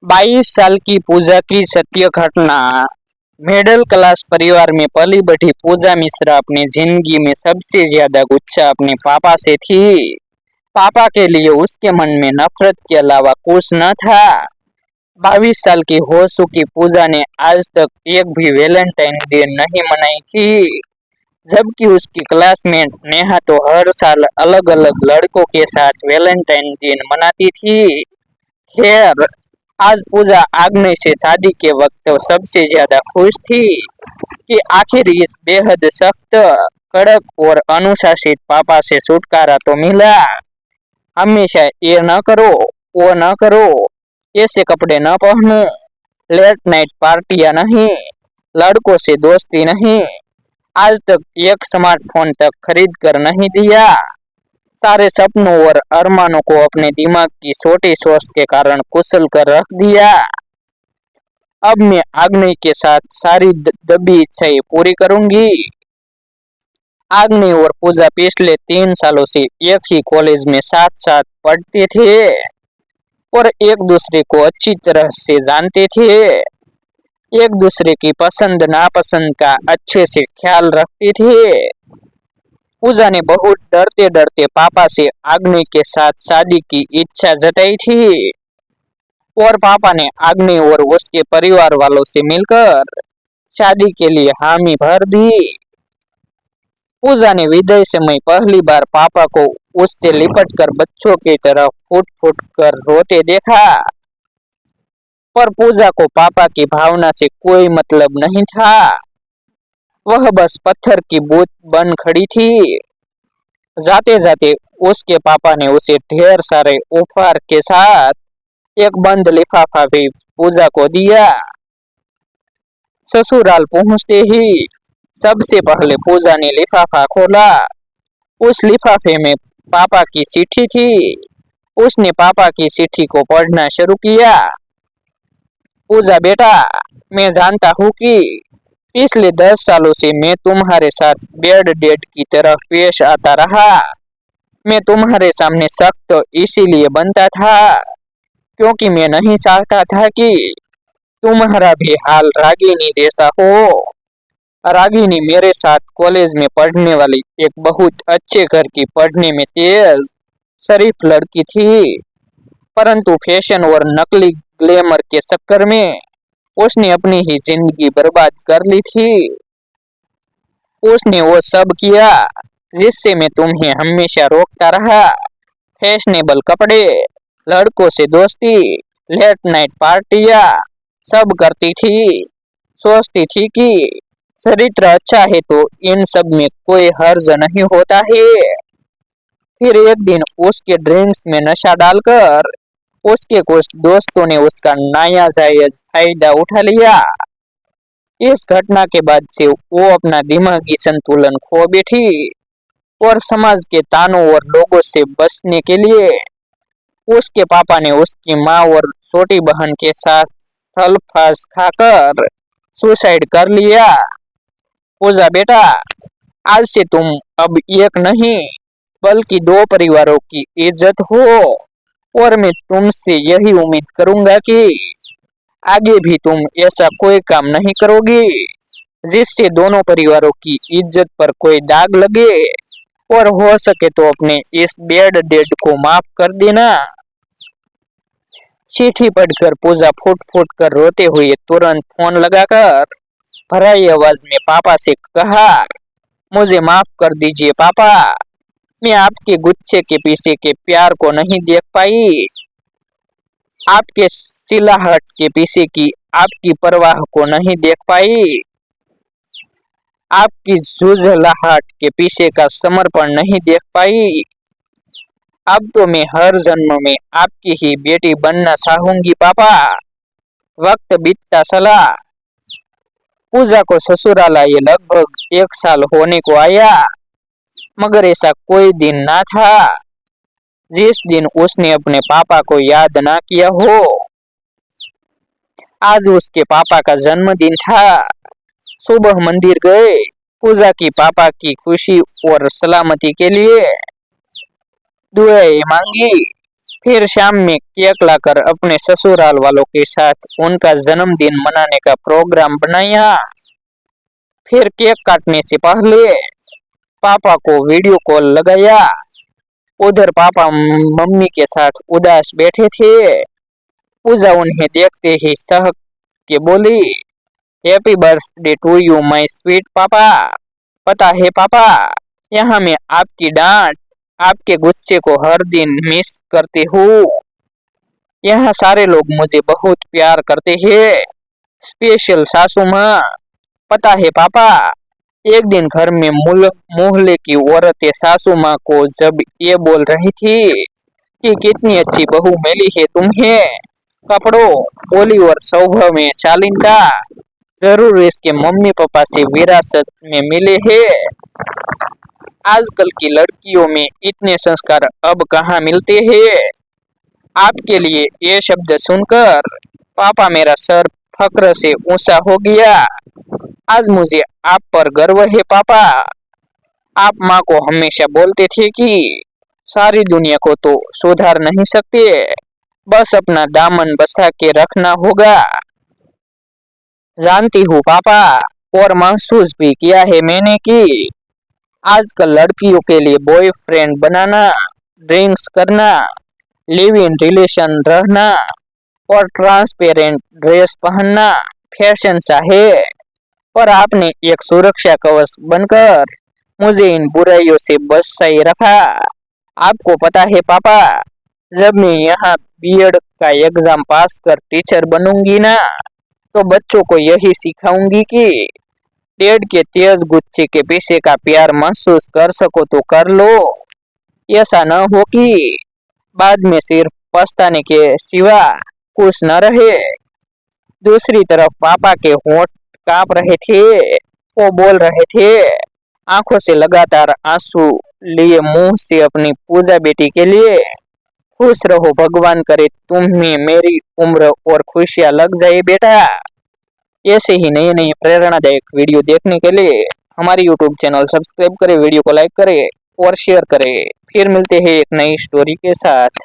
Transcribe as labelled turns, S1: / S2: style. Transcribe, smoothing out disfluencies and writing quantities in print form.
S1: 22 साल की पूजा की सत्य घटना। मिडिल क्लास परिवार में पली बढ़ी पूजा मिश्रा अपनी जिंदगी में सबसे ज्यादा गुस्सा अपने पापा से थी। पापा के लिए उसके मन में नफरत के अलावा कुछ न था। 22 साल की हो चुकी पूजा ने आज तक एक भी वैलेंटाइन डे नहीं मनाई थी, जबकि उसकी क्लासमेट नेहा तो हर साल अलग अलग लड़कों के साथ वैलेंटाइन दिन मनाती थी। खैर, आज पूजा आग्नेय से शादी के वक्त सबसे ज्यादा खुश थी कि आखिर इस बेहद सख्त, कड़क और अनुशासित पापा से छुटकारा तो मिला। हमेशा ये न करो, वो न करो, ऐसे कपड़े न पहनो, लेट नाइट पार्टियां नहीं, लड़कों से दोस्ती नहीं, आज तक एक स्मार्टफोन तक खरीद कर नहीं दिया, सारे सपनों और अरमानों को अपने दिमाग की छोटी सोच के कारण कुचल कर रख दिया। अब मैं आग्नेय के साथ सारी दबी इच्छाएं पूरी करूंगी। आग्नेय और पूजा पिछले 3 सालों से एक ही कॉलेज में साथ साथ पढ़ते थे और एक दूसरे को अच्छी तरह से जानते थे। एक दूसरे की पसंद नापसंद का अच्छे से ख्याल रखते थे। पूजा ने बहुत डरते डरते पापा से आग्नेय के साथ शादी की इच्छा जताई थी और पापा ने आग्नेय और उसके परिवार वालों से मिलकर शादी के लिए हामी भर दी। पूजा ने विदाई समय पहली बार पापा को उससे लिपट कर बच्चों की तरह फुट फुट कर रोते देखा, पर पूजा को पापा की भावना से कोई मतलब नहीं था। वह बस पत्थर की बूंद बन खड़ी थी। जाते जाते उसके पापा ने उसे ढेर सारे उपहार के साथ एक बंद लिफाफा भी पूजा को दिया। ससुराल पहुंचते ही सबसे पहले पूजा ने लिफाफा खोला। उस लिफाफे में पापा की चिट्ठी थी। उसने पापा की चिट्ठी को पढ़ना शुरू किया। पूजा बेटा, मैं जानता हूँ कि पिछले 10 सालों से मैं तुम्हारे साथ बेड डेड की तरह पेश आता रहा। मैं तुम्हारे सामने सख्त इसीलिए बनता था क्योंकि मैं नहीं चाहता था कि तुम्हारा भी हाल रागिनी जैसा हो। रागिनी मेरे साथ कॉलेज में पढ़ने वाली एक बहुत अच्छे घर की, पढ़ने में तेज शरीफ लड़की थी, परंतु फैशन और नकली ग्लैमर के चक्कर में उसने अपनी ही जिंदगी बर्बाद कर ली थी। उसने वो सब किया जिससे मैं तुम्हें हमेशा रोकता रहा। फैशनेबल कपड़े, लड़कों से दोस्ती, लेट नाइट पार्टियां सब करती थी। सोचती थी कि चरित्र अच्छा है तो इन सब में कोई हर्ज नहीं होता है। फिर एक दिन उसके ड्रिंक्स में नशा डालकर उसके कुछ दोस्तों ने उसका नाजायज फायदा उठा लिया। इस घटना के बाद से वो अपना दिमागी संतुलन खो बैठी और समाज के तानों और लोगों से बचने के लिए उसके पापा ने उसकी माँ और छोटी बहन के साथ थलफास खाकर सुसाइड कर लिया। पूजा बेटा, आज से तुम अब एक नहीं बल्कि 2 परिवारों की इज्जत हो और मैं तुमसे यही उम्मीद करूंगा कि आगे भी तुम ऐसा कोई काम नहीं करोगी जिससे दोनों परिवारों की इज्जत पर कोई दाग लगे, और हो सके तो अपने इस बेड डेड को माफ कर देना। चिट्ठी पढ़कर पूजा फुट फुट कर रोते हुए तुरंत फोन लगाकर भराई आवाज में पापा से कहा, मुझे माफ कर दीजिए पापा, मैं आपके गुच्छे के पीछे के प्यार को नहीं देख पाई, आपके सिलाहट के पीछे की आपकी परवाह को नहीं देख पाई, आपकी झुंझलाहट के पीछे का समर्पण नहीं देख पाई। अब तो मैं हर जन्म में आपकी ही बेटी बनना चाहूंगी पापा। वक्त बीतता चला। पूजा को ससुराल आए लगभग 1 साल होने को आया, मगर ऐसा कोई दिन ना था जिस दिन उसने अपने पापा को याद ना किया हो। आज उसके पापा का जन्मदिन था। सुबह मंदिर गए, पूजा की पापा की खुशी और सलामती के लिए दुआएं मांगी। फिर शाम में केक लाकर अपने ससुराल वालों के साथ उनका जन्मदिन मनाने का प्रोग्राम बनाया। फिर केक काटने से पहले पापा को वीडियो कॉल लगाया। उधर पापा मम्मी के साथ उदास बैठे थे। पूजा उन्हें देखते ही सहक के बोली, happy birthday to you my sweet पापा। पता है पापा, यहाँ मैं आपकी डांट, आपके गुस्से को हर दिन मिस करती हूँ। यहाँ सारे लोग मुझे बहुत प्यार करते हैं, स्पेशल सासू माँ। पता है पापा, एक दिन घर में मोहल्ले की औरतें सासू माँ को जब ये बोल रही थी कि कितनी अच्छी बहू मिली है तुम्हें, कपड़ों, बोली और स्वभाव में शालीनता जरूर इसके मम्मी पापा से विरासत में मिले हैं। आजकल की लड़कियों में इतने संस्कार अब कहाँ मिलते हैं। आपके लिए ये शब्द सुनकर पापा मेरा सर फक्र से ऊंचा हो गया। आज मुझे आप पर गर्व है पापा। आप माँ को हमेशा बोलते थे कि सारी दुनिया को तो सुधार नहीं सकते, बस अपना दामन बसा के रखना होगा। जानती हूँ पापा, और महसूस भी किया है मैंने कि आजकल लड़कियों के लिए बॉयफ्रेंड बनाना, ड्रिंक्स करना, लिव इन रिलेशन रहना और ट्रांसपेरेंट ड्रेस पहनना फैशन सा है। पर आपने एक सुरक्षा कवच बनकर मुझे इन बुराइयों से बचाए रखा। आपको पता है पापा, जब मैं यहाँ बीएड का एग्जाम पास कर टीचर बनूंगी ना, तो बच्चों को यही सिखाऊंगी कि पेड़ के तेज गुच्छे के पीछे का प्यार महसूस कर सको तो कर लो, ऐसा न हो कि बाद में सिर्फ पछताने के सिवा कुछ न रहे। दूसरी तरफ पापा के होंठ कांप रहे थे। वो बोल रहे थे, आंखों से लगातार आंसू लिए मुंह से अपनी पूजा बेटी के लिए, खुश रहो, भगवान करे तुम्हें मेरी उम्र और खुशियां लग जाए बेटा। ऐसे ही नई नई प्रेरणादायक वीडियो देखने के लिए हमारी यूट्यूब चैनल सब्सक्राइब करें, वीडियो को लाइक करें और शेयर करें। फिर मिलते हैं एक नई स्टोरी के साथ।